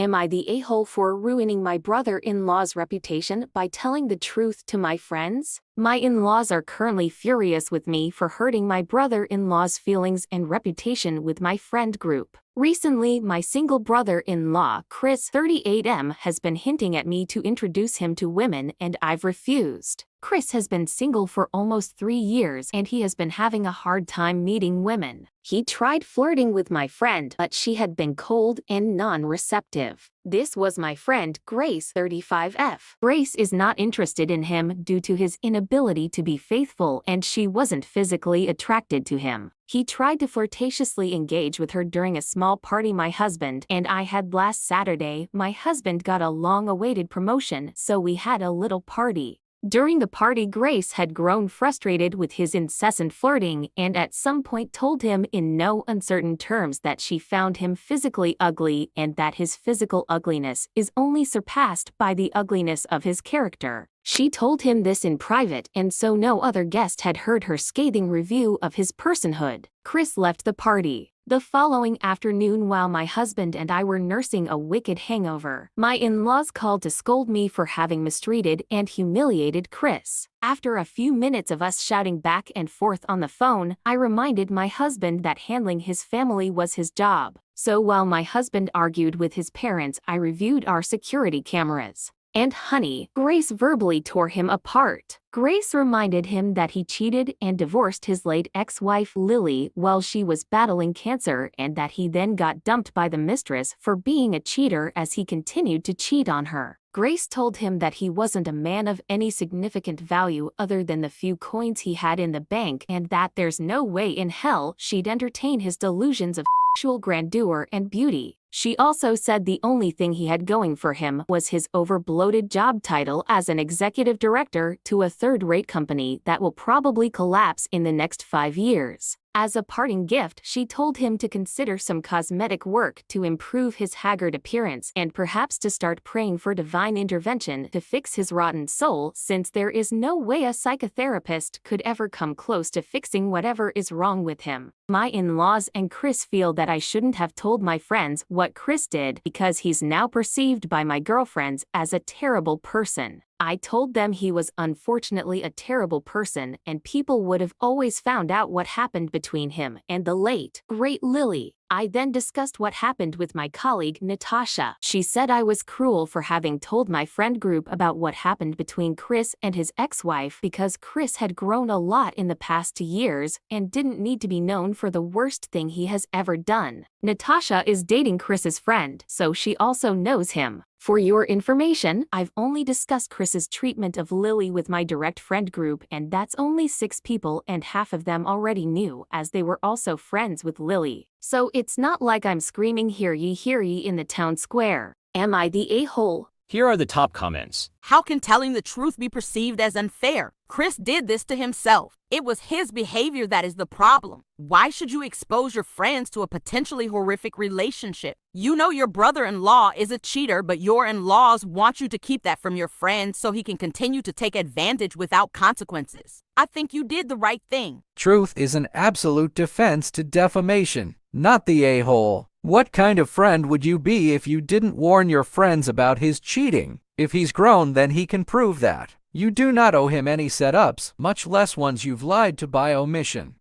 Am I the a-hole for ruining my brother-in-law's reputation by telling the truth to my friends? My in-laws are currently furious with me for hurting my brother-in-law's feelings and reputation with my friend group. Recently, my single brother-in-law, Chris, 38M, has been hinting at me to introduce him to women, and I've refused. Chris has been single for almost 3 years and he has been having a hard time meeting women. He tried flirting with my friend, but she had been cold and non-receptive. This was my friend Grace, 35F. Grace is not interested in him due to his inability to be faithful, and she wasn't physically attracted to him. He tried to flirtatiously engage with her during a small party my husband and I had last Saturday. My husband got a long-awaited promotion, so we had a little party. During the party, Grace had grown frustrated with his incessant flirting and at some point told him in no uncertain terms that she found him physically ugly and that his physical ugliness is only surpassed by the ugliness of his character. She told him this in private, and so no other guest had heard her scathing review of his personhood. Chris left the party the following afternoon while my husband and I were nursing a wicked hangover. My in-laws called to scold me for having mistreated and humiliated Chris. After a few minutes of us shouting back and forth on the phone, I reminded my husband that handling his family was his job. So while my husband argued with his parents, I reviewed our security cameras. And honey, Grace verbally tore him apart. Grace reminded him that he cheated and divorced his late ex-wife Lily while she was battling cancer and that he then got dumped by the mistress for being a cheater as he continued to cheat on her. Grace told him that he wasn't a man of any significant value other than the few coins he had in the bank and that there's no way in hell she'd entertain his delusions of sexual grandeur and beauty. She also said the only thing he had going for him was his over-bloated job title as an executive director to a third-rate company that will probably collapse in the next 5 years. As a parting gift, she told him to consider some cosmetic work to improve his haggard appearance and perhaps to start praying for divine intervention to fix his rotten soul, since there is no way a psychotherapist could ever come close to fixing whatever is wrong with him. My in-laws and Chris feel that I shouldn't have told my friends what Chris did because he's now perceived by my girlfriends as a terrible person. I told them he was unfortunately a terrible person and people would have always found out what happened between him and the late, great Lily. I then discussed what happened with my colleague Natasha. She said I was cruel for having told my friend group about what happened between Chris and his ex-wife because Chris had grown a lot in the past 2 years and didn't need to be known for the worst thing he has ever done. Natasha is dating Chris's friend, so she also knows him. For your information, I've only discussed Chris's treatment of Lily with my direct friend group, and that's only 6 people and half of them already knew as they were also friends with Lily. So it's not like I'm screaming hear ye in the town square. Am I the a-hole? Here are the top comments. How can telling the truth be perceived as unfair? Chris did this to himself. It was his behavior that is the problem. Why should you expose your friends to a potentially horrific relationship? You know your brother-in-law is a cheater, but your in-laws want you to keep that from your friend so he can continue to take advantage without consequences. I think you did the right thing. Truth is an absolute defense to defamation, not the a-hole. What kind of friend would you be if you didn't warn your friends about his cheating? If he's grown, then he can prove that. You do not owe him any setups, much less ones you've lied to by omission.